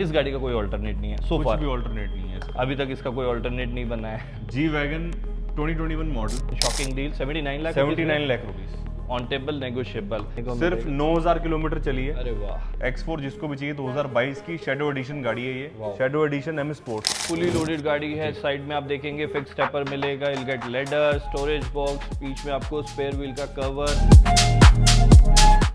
इस गाड़ी का कोई ऑल्टरनेट नहीं है सो कुछ फार, भी ऑल्टरनेट नहीं है इसका। अभी तक इसका कोई ऑल्टरनेट नहीं बना है। G wagon 2021 model, shocking deal 79 lakh 79 lakh rupees, on table negotiable, सिर्फ 9000 किलोमीटर चली है। अरे वाह, X4 जिसको भी चाहिए 2022 की शैडो एडिशन गाड़ी है ये, वाह। Shadow edition M sport. Fully loaded गाड़ी है। साइड में आप देखेंगे फिक्स स्टेपर मिलेगा, इल गेट लेडर, स्टोरेज बॉक्स, बीच में आपको स्पेयर व्हील का कवर।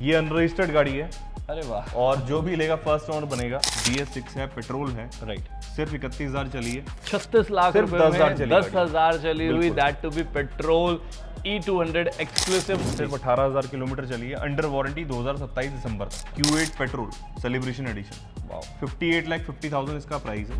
ये अनरजिस्टर्ड गाड़ी है अरे वाह, और जो भी लेगा फर्स्ट ओनर बनेगा। BS6 है, पेट्रोल है, राइट। सिर्फ 31,000 चली है। 36 लाख सिर्फ रुपए 10,000 में चली 10,000 चली हुई, बिल्कुल। That to be petrol E200 exclusive. सिर्फ 18,000 किलोमीटर चली है, अंडर वारंटी 2027 दिसंबर तक। Q8 petrol celebration addition, wow, 58,50,000 इसका प्राइस है।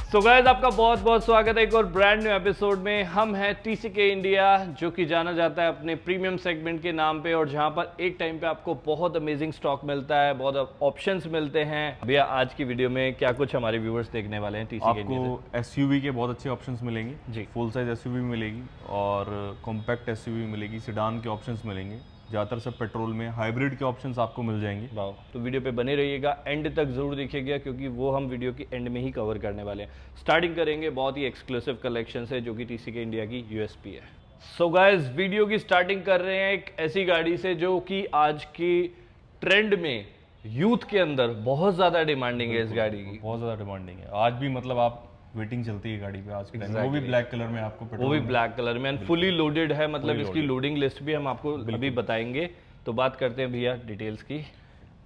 सो गाइस, आपका बहुत बहुत स्वागत है एक और ब्रांड न्यू एपिसोड में। हम हैं TCK इंडिया, जो कि जाना जाता है अपने प्रीमियम सेगमेंट के नाम पे, और जहां पर एक टाइम पे आपको बहुत अमेजिंग स्टॉक मिलता है, बहुत ऑप्शंस मिलते हैं। भैया, आज की वीडियो में क्या कुछ हमारे व्यूअर्स देखने वाले हैं TCK इंडिया से? आपको SUV के बहुत अच्छे ऑप्शंस मिलेंगे जी। फुल साइज SUV मिलेगी और कॉम्पैक्ट SUV मिलेगी, सिडान के ऑप्शंस मिलेंगे, ज़्यादातर सब पेट्रोल में। हाइब्रिड के ऑप्शंस आपको मिल जाएंगे। वाओ, तो वीडियो पे बने रहिएगा, एंड तक जरूर देखिएगा, क्योंकि वो हम वीडियो की एंड में ही कवर करने वाले हैं। स्टार्टिंग करेंगे बहुत ही एक्सक्लूसिव कलेक्शन से, जो कि TCK इंडिया की USP है। सो गाइस, वीडियो की स्टार्टिंग कर रहे हैं एक ऐसी गाड़ी से जो कि आज की ट्रेंड में यूथ के अंदर बहुत ज़्यादा डिमांडिंग है। इस गाड़ी की बहुत ज़्यादा डिमांडिंग है। आज भी मतलब आप वेटिंग चलती है गाड़ी पे आज के टाइम, वो भी ब्लैक कलर में आपको वो पेट्रोल भी ब्लैक कलर में, एंड फुली लोडेड है। मतलब Fully इसकी लोडिंग लिस्ट भी हम आपको अभी बताएंगे। तो बात करते हैं भैया डिटेल्स की।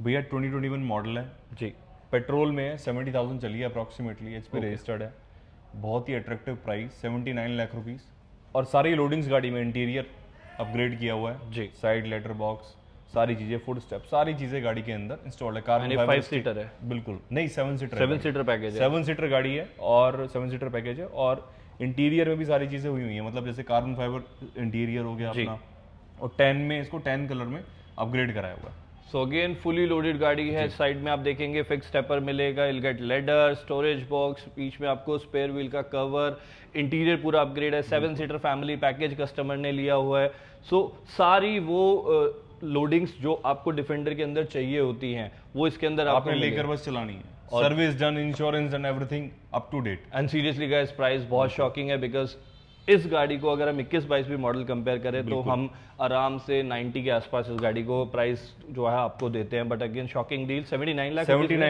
भैया 2021 मॉडल है, जी, पेट्रोल में है, 70,000 चली है अप्रॉक्सीमेटली, HP रजिस्टर्ड है। बहुत ही अट्रैक्टिव प्राइस, 79 लाख रुपीस, और सारी लोडिंग्स गाड़ी में। इंटीरियर अपग्रेड किया हुआ है जी। साइड लेटर बॉक्स, सारी चीजें, फुट स्टेप, सारी चीजें गाड़ी के अंदर इंस्टॉल्ड है। कार 5 सीटर है, बिल्कुल नहीं, 7 सीटर 7 सीटर पैकेज है। 7 सीटर गाड़ी है और 7 सीटर पैकेज है, और इंटीरियर में भी सारी चीजें हुई हुई हैं। मतलब जैसे कार्बन फाइबर इंटीरियर हो गया अपना, और 10 में इसको 10 कलर में अपग्रेड कराया हुआ है। सो अगेन फुली लोडेड गाड़ी है। साइड में आप देखेंगे फिक्स स्टेपर मिलेगा, इल गेट लेडर, स्टोरेज बॉक्स, बीच में आपको स्पेयर व्हील का कवर, इंटीरियर पूरा अपग्रेड है। 7 सीटर फैमिली पैकेज कस्टमर ने लिया हुआ है। सो सारी वो लोडिंग्स जो आपको डिफेंडर के अंदर चाहिए होती हैं, वो इसके अंदर आपने लेकर बस चलानी है। Service done, insurance done, everything up to date. And seriously guys, price बहुत शॉकिंग है, बिकॉज इस गाड़ी को अगर हम 21-22 भी मॉडल कंपेयर करें तो हम आराम से 90 के आसपास इस गाड़ी को प्राइस जो है आपको देते हैं। But again shocking deal, 79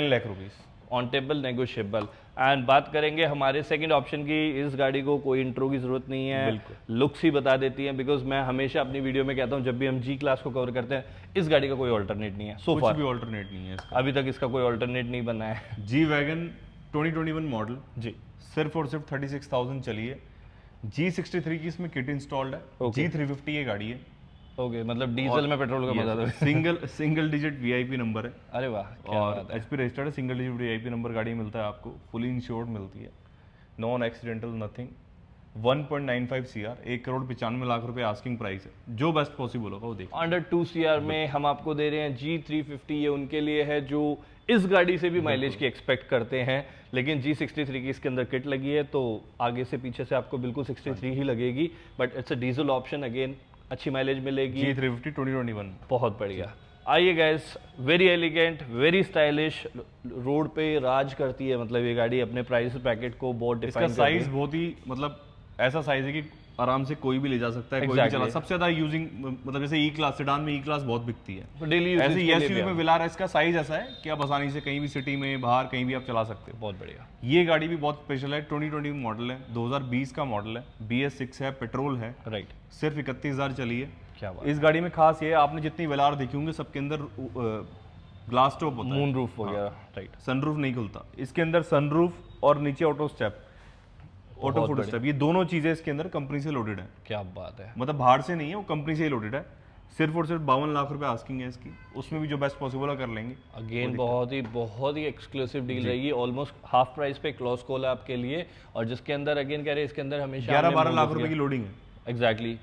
lakh rupees, on table negotiable. And बात करेंगे हमारे सेकंड ऑप्शन की। इस गाड़ी को कोई इंट्रो की जरूरत नहीं है, लुक्स ही बता देती है। बिकॉज मैं हमेशा अपनी वीडियो में कहता हूँ, जब भी हम G क्लास को कवर करते हैं, इस गाड़ी का कोई ऑल्टरनेट नहीं है सो कुछ फार, भी ऑल्टरनेट नहीं है इसका। अभी तक इसका कोई ऑल्टरनेट नहीं बना है। जी वैगन 2021 मॉडल, जी, सिर्फ और सिर्फ 36,000 चली है। G63 की इसमें किट इंस्टॉल्ड है। G350 ये गाड़ी है। ओके, मतलब डीजल में पेट्रोल का मजा था। सिंगल डिजिट VIP नंबर है, अरे वाह, क्या और HP रजिस्टर्ड है। सिंगल डिजिट VIP नंबर गाड़ी मिलता है आपको, फुली इंश्योर्ड मिलती है, non accidental nothing. 1.95 CR, 1,95 lakh रुपए आस्किंग प्राइस है। जो बेस्ट पॉसिबल होगा वो देखो। अंडर 2 CR में हम आपको दे रहे हैं G350। ये उनके लिए है जो इस गाड़ी से भी माइलेज की एक्सपेक्ट करते हैं, लेकिन G63 की इसके अंदर किट लगी है, तो आगे से पीछे से आपको बिल्कुल 63 ही लगेगी। But it's a diesel option, again अच्छी माइलेज मिलेगी। G350 2021 बहुत बढ़िया। आइए guys, very elegant, very stylish, road पे राज करती है। मतलब ये गाड़ी अपने प्राइस पैकेट को बहुत इसका डिफाइन साइज बहुत ही मतलब ऐसा साइज है कि आराम से कोई भी ले जा सकता है, कोई भी चला। Exactly. सबसे ज्यादा यूजिंग मतलब जैसे ई क्लास, सेडान में ई क्लास बहुत बिकती है, डेली ऐसे एसयूवी में वेलार इसका साइज ऐसा है कि आप आसानी से कहीं भी सिटी में बाहर कहीं भी आप चला सकते हो। बहुत बढ़िया। ये गाड़ी भी बहुत स्पेशल है, 2020 मॉडल है, 2020 का मॉडल है, BS6 है, पेट्रोल है, राइट, सिर्फ 31,000 चली है। क्या बात, इस गाड़ी में खास ये है, आपने जितनी वेलार देखी होंगे सबके अंदर ग्लास टॉप होता है, मून रूफ वगैरह, राइट, सनरूफ नहीं खुलता। इसके अंदर सनरूफ और नीचे auto step, auto foot step, ये दोनों चीजें इसके अंदर कंपनी से लोडेड है। क्या बात है। मतलब बाहर से नहीं है, वो कंपनी से ही लोडेड है। सिर्फ और सिर्फ 52 लाख रुपए आस्किंग है इसकी, उसमें भी जो बेस्ट पॉसिबल है कर लेंगे। अगेन बहुत ही एक्सक्लूसिव डील रहेगी, ऑलमोस्ट हाफ प्राइस पे क्लॉज कॉल है आपके लिए, और जिसके अंदर अगेन कह रहे हैं इसके अंदर हमेशा 11-12 लाख रुपए की लोडिंग है। एग्जैक्टली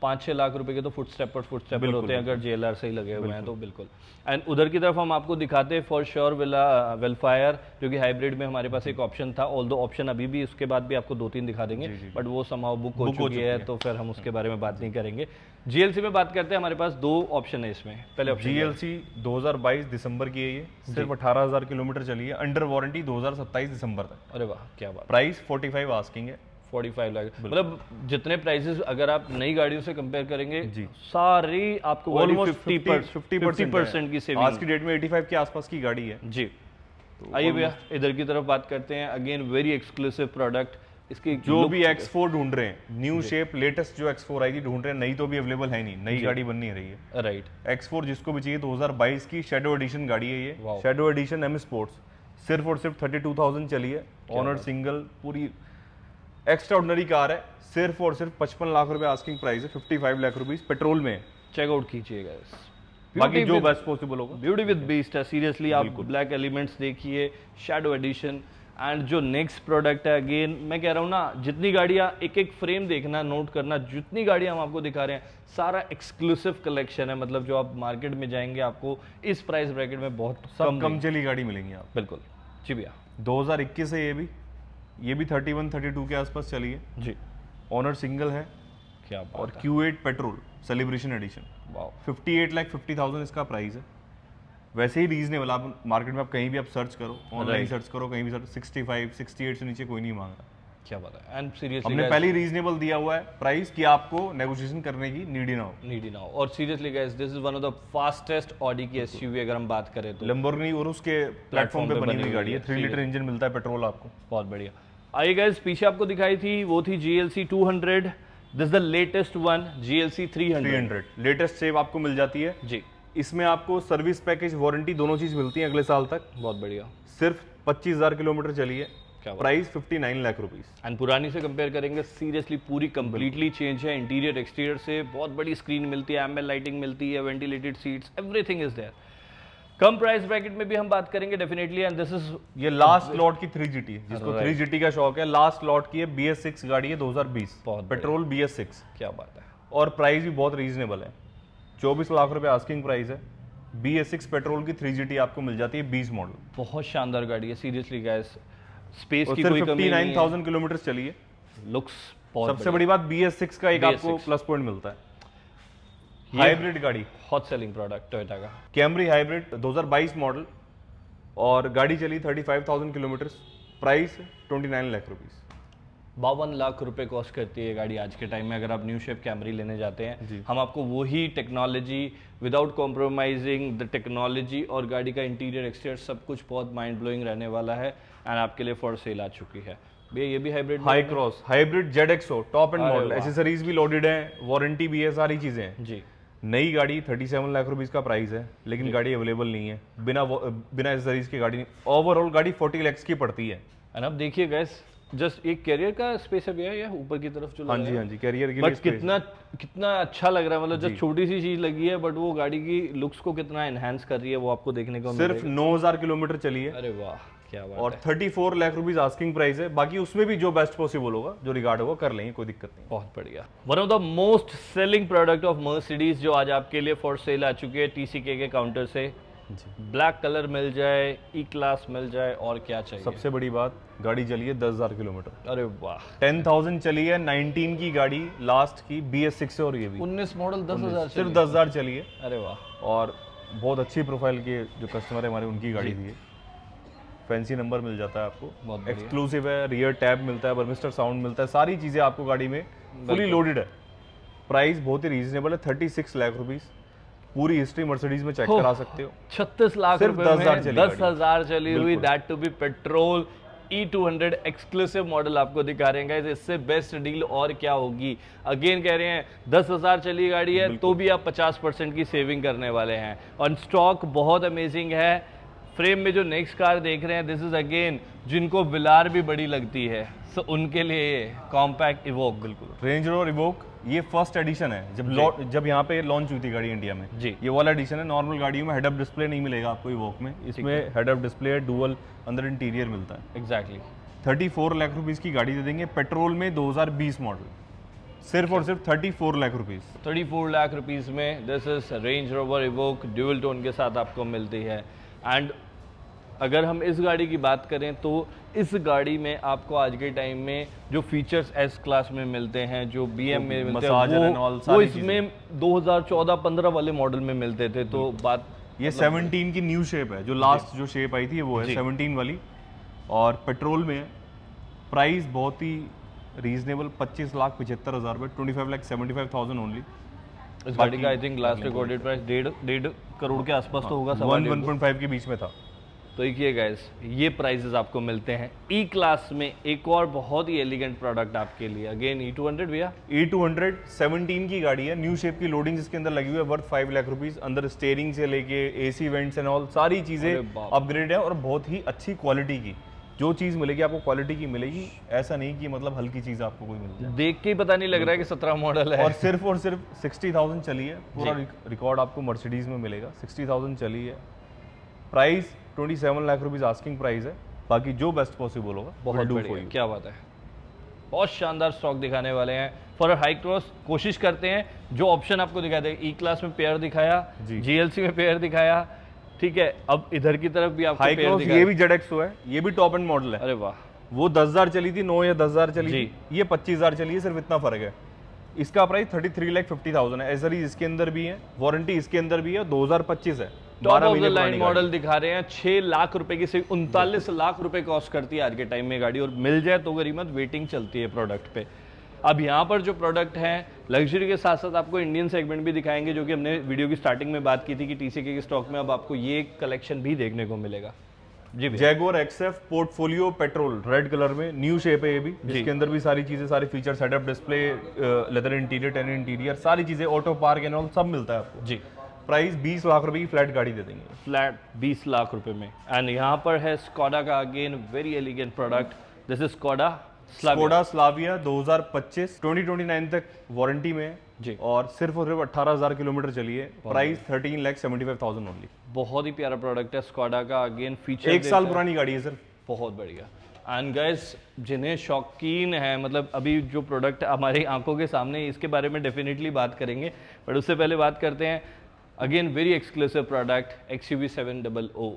5-6 लाख रुपए के तो फुट स्टेप होते हैं अगर JLR से ही लगे हुए हैं तो बिल्कुल। एंड उधर की तरफ हम आपको दिखाते हैं फॉर श्योर वेलफायर, जो कि हाइब्रिड में हमारे पास एक ऑप्शन था, ऑल्दो ऑप्शन अभी भी उसके बाद भी आपको 2-3 दिखा देंगे, बट वो समहाउ बुक हो चुकी है, तो फिर हम उसके बारे में बात नहीं करेंगे। GLC में बात करते हैं, हमारे पास 2 ऑप्शन है इसमें। पहले ऑप्शन GLC 2022 दिसंबर की है, ये सिर्फ 18,000 किलोमीटर चली है, अंडर वारंटी 2027 दिसंबर तक। अरे वाह, क्या बात। प्राइस 45 आस्किंग है। 45 लाख, मतलब जितने प्राइसेस अगर आप नई गाड़ियों से कंपेयर करेंगे जी, सारी आपको ऑलमोस्ट 50% की सेविंग आज की डेट में 85 के आसपास की गाड़ी है जी। आइए भैया इधर की तरफ बात करते हैं, अगेन वेरी एक्सक्लूसिव प्रोडक्ट। इसकी जो भी X4 ढूंढ रहे हैं, न्यू शेप लेटेस्ट जो X4 आई थी ढूंढ रहे हैं, नई तो भी अवेलेबल है नहीं, नई गाड़ी बन नहीं रही है। राइट, X4 जिसको भी चाहिए, 2022 की शेडो एडिशन गाड़ी है ये, Wow. Shadow edition M sports, सिर्फ और सिर्फ 32,000 चली है, ऑनर सिंगल, पूरी एक्स्ट्राऑर्डिनरी कार है, सिर्फ और सिर्फ 55 लाख रुपए आस्किंग प्राइस है, 55 लाख रुपीस पेट्रोल में। चेकआउट कीजिएगा, बाकी जो बेस्ट पॉसिबल होगा। ब्यूटी विद बीस्ट है, सीरियसली। आप ब्लैक एलिमेंट्स देखिए, शैडो एडिशन, एंड जो नेक्स्ट प्रोडक्ट है, अगेन मैं कह रहा हूँ ना, जितनी गाड़ियाँ एक एक फ्रेम देखना, नोट करना, जितनी गाड़ियाँ हम आपको दिखा रहे हैं सारा एक्सक्लूसिव कलेक्शन है। मतलब जो आप मार्केट में जाएंगे आपको इस प्राइस ब्रैकेट में बहुत कम चली गाड़ी मिलेंगी आप। बिल्कुल जी भैया। 2021 है ये भी 31-32 के आसपास चली है जी, ऑनर सिंगल है, क्या बात और Q8 petrol celebration addition, wow, 58,50,000 इसका प्राइस है। वैसे ही रीजनेबल, आप मार्केट में आप कहीं भी आप सर्च करो, ऑनलाइन सर्च करो, कहीं भी सर्च, 65 68 से नीचे कोई नहीं मांग रहा। क्या बात है। एंड सीरियसली हमने पहले ही रीजनेबल दिया हुआ है प्राइस कि आपको नेगोशिएशन करने की नीड ही ना हो। और seriously guys, this is one of the fastest Audi की एसयूवी अगर हम बात करें तो। लैम्बोर्गिनी और उसके प्लेटफॉर्म पे बनी हुई गाड़ी है, 3 लीटर इंजन मिलता है पेट्रोल आपको। बहुत बढ़िया। आइए गाइस, पीछे आपको दिखाई थी वो थी GLC 200, this the latest one GLC 300। Latest shape आपको मिल जाती है जी। इसमें आपको सर्विस पैकेज, वारंटी दोनों चीज मिलती है अगले साल तक। बहुत बढ़िया। सिर्फ 25,000 किलोमीटर चली है, क्या प्राइस 59 लाख रुपीस। एंड पुरानी से कंपेयर करेंगे, सीरियसली पूरी कंप्लीटली चेंज है, इंटीरियर एक्सटीरियर से। बहुत बड़ी स्क्रीन मिलती है, एम्बेल लाइटिंग मिलती है, ventilated seats, everything is there. कम प्राइस ब्रैकेट में भी हम बात करेंगे डेफिनेटली, एंड दिस इज ये लास्ट लॉट की 3GT, जिसको 3GT का शौक है, लास्ट लॉट की है, BS6 गाड़ी है 2020, पेट्रोल BS6। क्या बात है। और प्राइस भी बहुत रीजनेबल है, 24 लाख रुपए आस्किंग प्राइस है। BS6 पेट्रोल की 3GT आपको मिल जाती है 20 मॉडल, बहुत शानदार गाड़ी है सीरियसली गाइस, स्पेस की सिर्फ कोई कमी नहीं है, 59,000 किलोमीटर चली है। लुक्स बहुत सबसे बड़ी बात BS6 का एक आपको प्लस पॉइंट मिलता है, हाइब्रिड गाड़ी, हॉट सेलिंग प्रोडक्ट टोयोटा का। कैमरी हाइब्रिड 2022 मॉडल, और गाड़ी चली 35,000 kilometre, price 29 lakh rupees. 52 lakh रुपए कॉस्ट करती है गाड़ी आज के टाइम में, अगर आप न्यू शेप कैमरी लेने जाते हैं। हम आपको वही technology without compromising the technology, और गाड़ी का इंटीरियर एक्सटीरियर सब कुछ बहुत माइंड ब्लोइंग रहने वाला है, एंड आपके लिए फॉर सेल आ चुकी है भैया। ये भी hybrid, high cross hybrid ZXO top end model, accessories भी लोडेड है, वारंटी भी है, सारी चीजें हैं जी। नई गाड़ी 37 लाख रुपीस का प्राइस है, लेकिन गाड़ी अवेलेबल नहीं है, बिना एसेसरीज की गाड़ी। ओवरऑल गाड़ी 40 लाख की पड़ती है। एंड अब देखिए गैस, जस्ट एक कैरियर का स्पेस है भैया, या ऊपर की तरफ जो हाँ जी कैरियर की, बट कितना अच्छा लग रहा है। मतलब जस्ट छोटी सी चीज लगी है, बट वो गाड़ी की लुक्स को कितना एनहांस कर रही है वो आपको देखने को मिलेगा। सिर्फ 9,000 किलोमीटर चली है। अरे वाह, क्या बात और 34 लाख रुपीस आस्किंग प्राइस है। बाकी उसमें भी जो बेस्ट पॉसिबल होगा, जो रिगार्ड होगा, कर लेंगे, कोई दिक्कत नहीं। बहुत बढ़िया। One of the most selling product of Mercedes जो आज आपके लिए फॉर सेल आ चुकी है TCK के काउंटर से। ब्लैक कलर मिल जाए, ई क्लास मिल जाए, और क्या चाहिए। सबसे बड़ी बात, गाड़ी चली है 10,000 किलोमीटर। अरे वाह, 10,000 चली है, 19 की गाड़ी लास्ट की, BS6 और ये भी 19 मॉडल 10,000 सिर्फ 10,000 चली है। अरे वाह। और बहुत अच्छी प्रोफाइल के जो कस्टमर है हमारे, उनकी गाड़ी थी। फैंसी नंबर मिल जाता है आपको, एक्सक्लूसिव है, रियर टैब मिलता है, बर्मिस्टर साउंड मिलता है, सारी चीजें आपको गाड़ी में फुली लोडेड है, प्राइस बहुत ही रीजनेबल है, 36 लाख रुपीस। पूरी हिस्ट्री मर्सिडीज में चेक करा सकते हो। 36 लाख सिर्फ रुपए 10,000 में चली 10,000 चली हुई, that to be petrol E200 exclusive model आपको दिखा रहे हैं guys। इससे बेस्ट डील और क्या होगी। अगेन कह रहे हैं 10,000 चली गाड़ी है तो भी आप 50% की सेविंग करने वाले हैं, और स्टॉक बहुत अमेजिंग है। फ्रेम में जो नेक्स्ट कार देख रहे हैं, दिस इज अगेन जिनको विलार भी बड़ी लगती है, सो उनके लिए ये कॉम्पैक्ट इवोक। बिल्कुल रेंज रोवर इवोक, ये फर्स्ट एडिशन है। जब यहाँ पे लॉन्च हुई थी गाड़ी इंडिया में जी, ये वाला एडिशन है। नॉर्मल गाड़ियों में हेड अप डिस्प्ले नहीं मिलेगा आपको इवोक में, इसमें हेड अप डिस्प्ले, डुअल अंदर इंटीरियर मिलता है। एग्जैक्टली 34 लाख रुपीस की गाड़ी दे देंगे, पेट्रोल में 2020 मॉडल, सिर्फ और सिर्फ 34 लाख रुपीस। 34 लाख रुपीस में this is range rover evoke dual tone के साथ आपको मिलती है। एंड अगर हम इस गाड़ी की बात करें तो इस गाड़ी में आपको आज के टाइम में जो फीचर्स एस क्लास में मिलते हैं, जो BM में मिलते हैं, वो इसमें 2014-15 वाले मॉडल में मिलते थे। तो बात ये 17 की न्यू शेप है, जो लास्ट जो शेप आई थी वो है 17 वाली, और पेट्रोल में प्राइस बहुत ही रीजनेबल, 25,75,000 रुपये, 25,75,000 ओनली। इस गाड़ी का I think last recorded price 1.5 crore के आसपास तो होगा, 1.5 के बीच में था। तो देखिए गाइस, ये प्राइसेस आपको मिलते हैं ई क्लास में। एक और बहुत ही एलिगेंट प्रोडक्ट आपके लिए, अगेन E200 भैया। E200 17 की गाड़ी है, न्यू शेप की लोडिंग इसके अंदर लगी हुई है, वर्थ 5 लाख रुपीस। अंदर स्टीयरिंग से लेके AC वेंट्स एंड ऑल सारी चीजें अपग्रेड है, और बहुत ही अच्छी क्वालिटी की जो चीज मिलेगी आपको क्वालिटी की मिलेगी। ऐसा नहीं कि मतलब हल्की चीज आपको कोई मिल जाए, देख के ही पता नहीं लग रहा है कि 17 मॉडल है। और सिर्फ 60,000 चली है। पूरा रिकॉर्ड आपको मर्सिडीज में मिलेगा। 60,000 चली है, price 27 lakh rupees asking price है। बाकी जो बेस्ट पॉसिबल होगा बहुत बढ़िया, क्या बात है। बहुत शानदार स्टॉक दिखाने वाले हैं फॉर हाई क्रॉस। कोशिश करते हैं जो ऑप्शन आपको दिखाते हैं, ई क्लास में पेयर दिखाया, GLC में पेयर दिखाया, ठीक है, अब इधर की तरफ भी आपको हाई क्रॉस, ये भी ZX है, ये भी टॉप एंड मॉडल है। अरे वाह, वो 10,000 चली थी, 9 या 10,000 चली थी, ये 25,000 चली है, सिर्फ इतना फर्क है। इसका प्राइस 33,50,000 है। एसरीज इसके अंदर भी है, वारंटी इसके अंदर भी है, 2025 है। Top of the line model दिखा रहे हैं। 6 लाख रुपए की, सिर्फ 39 लाख रुपए कॉस्ट करती है आज के टाइम में गाड़ी, और मिल जाए तो गरीमत वेटिंग चलती है प्रोडक्ट पे। अब यहाँ पर जो प्रोडक्ट हैं लग्जरी के साथ साथ आपको इंडियन सेगमेंट भी दिखाएंगे, जो कि हमने वीडियो की स्टार्टिंग में बात की थी कि TCK के स्टॉक में अब आपको ये कलेक्शन भी देखने को मिलेगा। जी, Jaguar XF portfolio petrol, red colour में, न्यू शेप है ये भी, जिसके अंदर भी सारी चीजें, सारी features, head up display, leather interior, tan interior, सारी चीजें, ऑटो पार्क एंड ऑल सब मिलता है आपको। जी, प्राइस 20 लाख रुपए की फ्लैट गाड़ी दे देंगे, फ्लैट 20 लाख रुपए में। एंड यहाँ पर है स्कोडा का again very elegant product, this is Skoda Slavia 2025, 2029 तक वारंटी में जी, और सिर्फ 18,000 किलोमीटर चली है। Price 13,75,000 only. बहुत ही प्यारा प्रोडक्ट है स्कोडा का, अगेन फीचर 1 साल पुरानी गाड़ी है सर, बहुत बढ़िया। एंड गाइस, जिन्हें शौकीन है, मतलब अभी जो प्रोडक्ट हमारी आंखों के सामने, इसके बारे में डेफिनेटली बात करेंगे, बट उससे पहले बात करते हैं again very exclusive product XUV 700।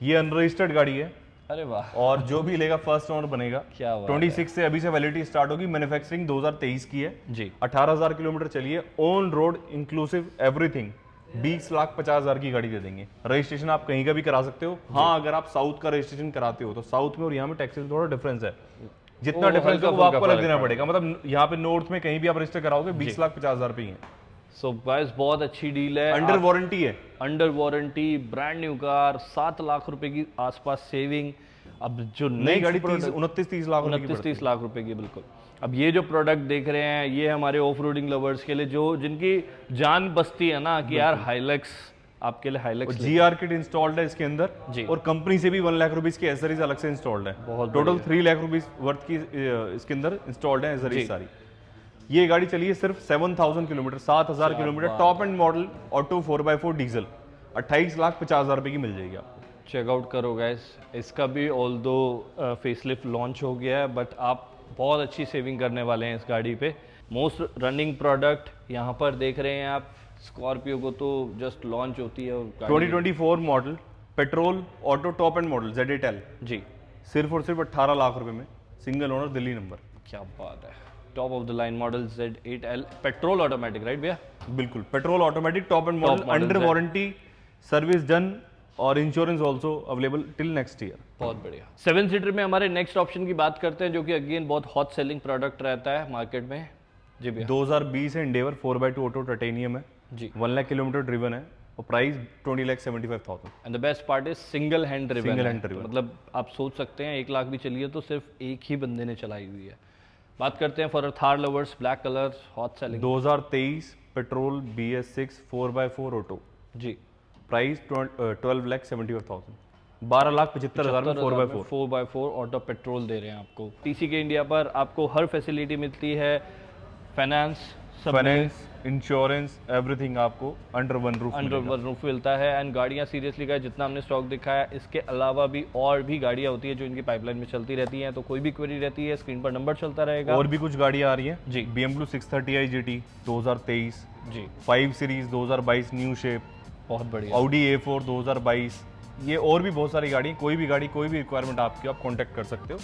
ये अनरजिस्टर्ड गाड़ी है। अरे वाह, और जो भी लेगा फर्स्ट ओनर बनेगा। क्या 26 से अभी से वैलिडिटी स्टार्ट होगी। मैन्युफैक्चरिंग 2023 की है जी, 18,000 किलोमीटर चली है, ऑन रोड इंक्लूसिव एवरीथिंग। 20,50,000 की गाड़ी दे देंगे। रजिस्ट्रेशन आप कहीं का भी करा सकते हो। हाँ, अगर आप साउथ का रजिस्ट्रेशन कराते हो तो साउथ में और यहाँ में टैक्सेस में थोड़ा डिफरेंस है, जितना डिफरेंस है वो आपको अलग देना पड़ेगा। मतलब यहाँ पे नॉर्थ में कहीं भी आप रजिस्टर कराओगे 20,50,000 रुपये है। सो गाइस, बहुत अच्छी डील है, अंडर वारंटी है, under warranty, brand new car, 7 lakh रुपए की आसपास सेविंग। अब जो नई गाड़ी 29-30 लाख 29-30 लाख रुपए की, बिल्कुल। अब ये जो प्रोडक्ट देख रहे हैं, ये हमारे ऑफ रोडिंग लवर्स के लिए, जो जिनकी जान बसती है ना कि यार हाइलक्स, आपके लिए हाइलक्स GR किट इंस्टॉल्ड है इसके अंदर जी, और कंपनी से भी 1 लाख रुपीस की एसेसरीज अलग से इंस्टॉल्ड है। बहुत टोटल 3 लाख रुपीस वर्थ की इसके अंदर इंस्टॉल्ड है एसेसरीज सारी। ये गाड़ी चली है सिर्फ 7,000 kilometre, 7,000 kilometre, top end model, auto 4x4 diesel, 28,50,000 रुपए की मिल जाएगी आपको। चेकआउट करो गाइस, इसका भी ऑल्दो फेसलिफ्ट लॉन्च हो गया है, बट आप बहुत अच्छी सेविंग करने वाले हैं इस गाड़ी पे। मोस्ट रनिंग प्रोडक्ट यहाँ पर देख रहे हैं आप। स्कॉर्पियो को तो जस्ट लॉन्च होती है, और 2024 model petrol auto top end model Z8L जी, सिर्फ और सिर्फ 18 लाख रुपए में, सिंगल ओनर, दिल्ली नंबर। क्या बात है, top of the line model Z8L petrol automatic, right भैया? बिल्कुल, petrol automatic top end model, under warranty, service done, और insurance also available till next year. बहुत बढ़िया। 7 सीटर में हमारे नेक्स्ट ऑप्शन की बात करते हैं, जो कि अगेन बहुत हॉट सेलिंग प्रोडक्ट रहता है मार्केट में। जी भैया 2020 है इंडेवर 4x2 ऑटो टाइटेनियम है, जी 1 लाख किलोमीटर ड्रिवन है और price 20,75,000। And the best part is single hand driven Single है। hand driven। मतलब आप सोच सकते हैं 1 लाख भी चली है तो सिर्फ एक ही बंदे ने चलाई हुई है। बात करते हैं for Thar lovers, black colour hot selling. 2023 petrol BS6 4x4 auto, जी प्राइस 12,75,000, 12,75,000 में 4x4। 4x4 ऑटो पेट्रोल दे रहे हैं आपको। टीसी के इंडिया पर आपको हर फैसिलिटी मिलती है, फाइनेंस, फाइनेंस, इंश्योरेंस, एवरीथिंग आपको under one roof under one roof मिलता है। एंड गाड़ियाँ सीरियसली का जितना हमने स्टॉक दिखाया, इसके अलावा भी और भी गाड़ियाँ होती है जो इनकी पाइपलाइन में चलती रहती हैं। तो कोई भी क्वेरी रहती है स्क्रीन पर नंबर चलता रहेगा। और भी कुछ गाड़ियाँ आ रही हैं जी। BMW 630i GT 2023, जी 5 सीरीज 2022 न्यू शेप, बहुत बढ़िया। Audi A4 2022, ये और भी बहुत सारी गाड़ी, कोई भी गाड़ी कोई भी रिक्वायरमेंट आपकी आप कांटेक्ट कर सकते हो।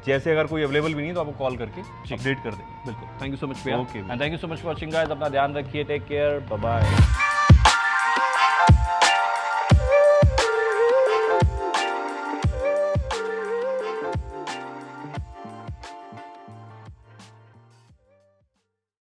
जैसे अगर कोई अवेलेबल भी नहीं है तो आपको कॉल करके अपडेट कर देंगे। बिल्कुल, थैंक यू सो मच भैया Okay, and thank you so much for watching guys. अपना ध्यान रखिए, टेक केयर, बाय बाय।